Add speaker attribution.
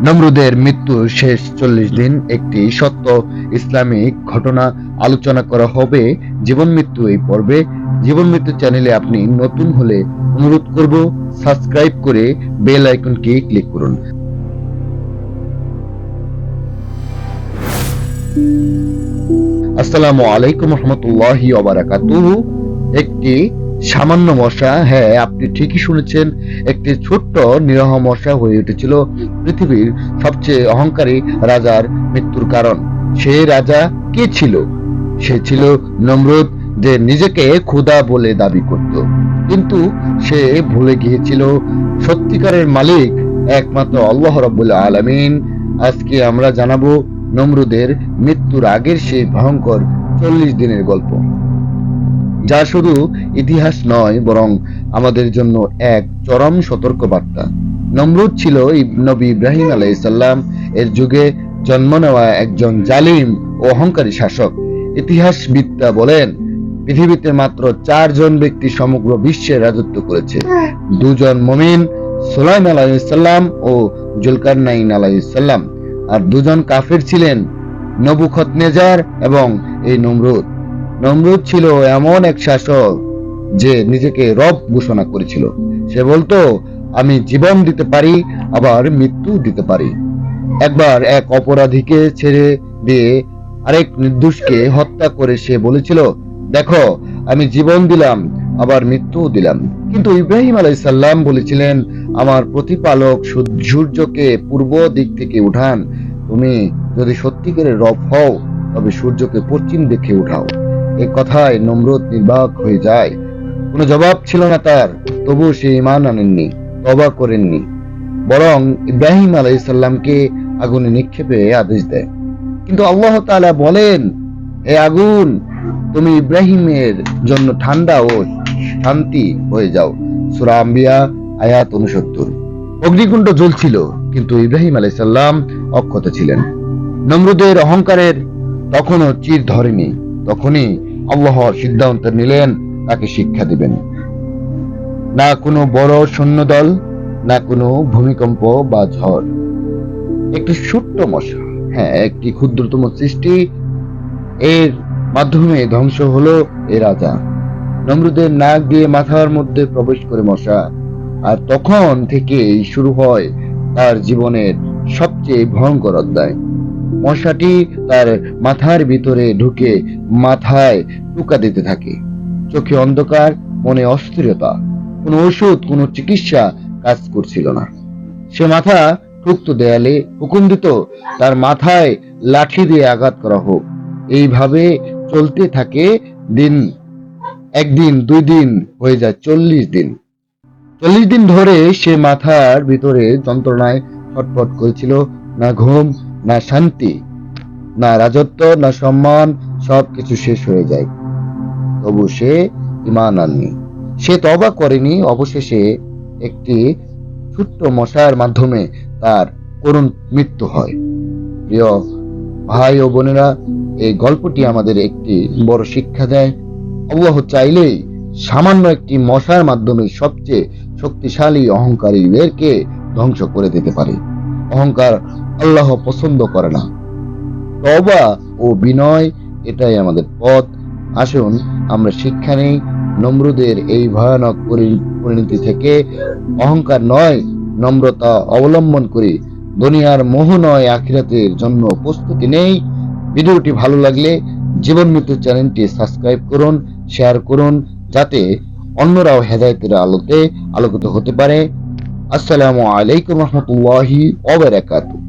Speaker 1: নমরুদের মৃত্যুর শেষ ৪০ দিন একটি সত্য ইসলামিক ঘটনা আলোচনা করা হবে জীবন মৃত্যু এই পর্বে। জীবন মৃত্যু চ্যানেলে আপনি নতুন হলে অনুরোধ করব সাবস্ক্রাইব করে বেল আইকনটি ক্লিক করুন। আসসালামু আলাইকুম রহমতুল্লাহি ওয়া বারাকাতুহু। একটি সামান্য মশা, হ্যাঁ আপনি ঠিকই শুনেছেন, একটি ছোট্ট নিরহ মশা হয়ে উঠেছিল পৃথিবীর সবচেয়ে অহংকারী রাজার মৃত্যুর কারণ। সেই রাজা কে ছিল? সে ছিল নমরুদ, যে নিজেকে খোদা বলে দাবি করত, কিন্তু সে ভুলে গিয়েছিল সত্যিকারের মালিক একমাত্র আল্লাহ রাব্বুল আলামিন। আজকে আমরা জানাবো নমরুদের মৃত্যুর আগের সেই ভয়ঙ্কর ৪০ দিনের গল্প, যা শুধু ইতিহাস নয় বরং আমাদের জন্য এক চরম সতর্ক বার্তা। নমরুদ ছিল নবী ইব্রাহিম আলাইহিসসালাম এর যুগে জন্ম নেওয়া একজন জালিম ও অহংকারী শাসক। ইতিহাসবিদরা বলেন পৃথিবীতে মাত্র ৪ জন ব্যক্তি সমগ্র বিশ্বে রাজত্ব করেছে। ২ জন মুমিন, সুলাইমান আলাইহিসসালাম ও জুলকারনাইন আলাইহিসসালাম, আর ২ জন কাফির ছিলেন, নেবুখতনেজার এবং এই নমরুদ। নমরুদ ছিল এমন এক শাসক যে নিজেকে রব ঘোষণা করেছিল। সে বলতো, আমি জীবন দিতে পারি, আবার মৃত্যু দিতে পারি। একবার এক অপরাধীকে ছেড়ে দিয়ে আরেক নির্দোষকে হত্যা করে সে বলেছিল, দেখো আমি জীবন দিলাম, আবার মৃত্যু দিলাম। কিন্তু ইব্রাহিম আলাইহিসসালাম বলেছিলেন, আমার প্রতিপালক সূর্যকে পূর্ব দিক থেকে উঠান। তুমি যদি সত্যিকারের রব হও তবে সূর্যকে পশ্চিম দিকে উঠাও। এই কথায় নমরুদ নির্বাক হয়ে যায়। কোনো জবাব ছিল না তার। তবু সে ঈমান আনেননি, তওবা করেননি, বরং ইব্রাহিম আলাইহিসসালামকে আগুনে নিক্ষেপে আদেশ দেয়। কিন্তু আল্লাহ তাআলা বলেন, হে আগুন, তুমি ইব্রাহিমের জন্য ঠান্ডা ও শান্তি হয়ে যাও। সূরা আম্বিয়া আয়াত ৬৯। অগ্নিকুণ্ড জ্বলছিল, কিন্তু ইব্রাহিম আলাইহিসসালাম অক্ষত ছিলেন। নমরুদের অহংকারের তখনও চির ধরেনি। তখনই আল্লাহ সিদ্ধান্ত নিলেন তাকে শিক্ষা দিবেন। না কোনো বড় সৈন্যদল, না কোনো ভূমিকম্প বা ঝড়, একটি ছোট্ট মশা, হ্যাঁ একটি ক্ষুদ্রতম সৃষ্টি, এর মাধ্যমে ধ্বংস হলো এ রাজা। নমরুদের নাক দিয়ে মাথার মধ্যে প্রবেশ করে মশা, আর তখন থেকেই শুরু হয় তার জীবনের সবচেয়ে ভয়ঙ্কর অধ্যায়। মশাটি তার মাথার ভিতরে ঢুকে মাথায় টোকা দিতে থাকে। চোখে অন্ধকার, মনে অস্থিরতা। কোনো ওষুধ, কোনো চিকিৎসা কাজ করছিল না। সে মাথা ঠুকতো দেয়ালে, হুকুম দিত তার মাথায় লাঠি দিয়ে আঘাত করা হোক। এইভাবে চলতে থাকে দিন। একদিন, ২ দিন, হয়ে যায় ৪০ দিন। ৪০ দিন ধরে সে মাথার ভিতরে যন্ত্রণায় ছটফট করেছিল। না ঘুম, না শান্তি, না রাজত্ব, না সম্মান, সবকিছু শেষ হয়ে যায়। তবু সে ঈমান আনেনি, সে তওবা করেনি। অবশেষে একটি ছোট্ট মশার মাধ্যমে তার করুণ মৃত্যু হয়। প্রিয় ভাই ও বোনেরা, এই গল্পটি আমাদের একটি বড় শিক্ষা দেয়। আল্লাহ চাইলেই সামান্য একটি মশার মাধ্যমে সবচেয়ে শক্তিশালী অহংকারীদেরকে ধ্বংস করে দিতে পারে। অহংকার আল্লাহ পছন্দ করে না। তওবা ও বিনয়, এটাই আমাদের পথ। আসুন আমরা শিক্ষা নেই নমরুদের এই ভয়ানক পরিণতি থেকে। অহংকার নয়, নম্রতা অবলম্বন করি। দুনিয়ার মোহ নয়, আখিরাতের জন্য প্রস্তুতি নেই। ভিডিওটি ভালো লাগলে জীবন মৃত্যু চ্যানেলটি সাবস্ক্রাইব করুন, শেয়ার করুন, যাতে অন্যরাও হেদায়েতের আলোতে আলোকিত হতে পারে। আসসালামু আলাইকুম রহমতুল্লাহি ওয়া বারাকাতুহু।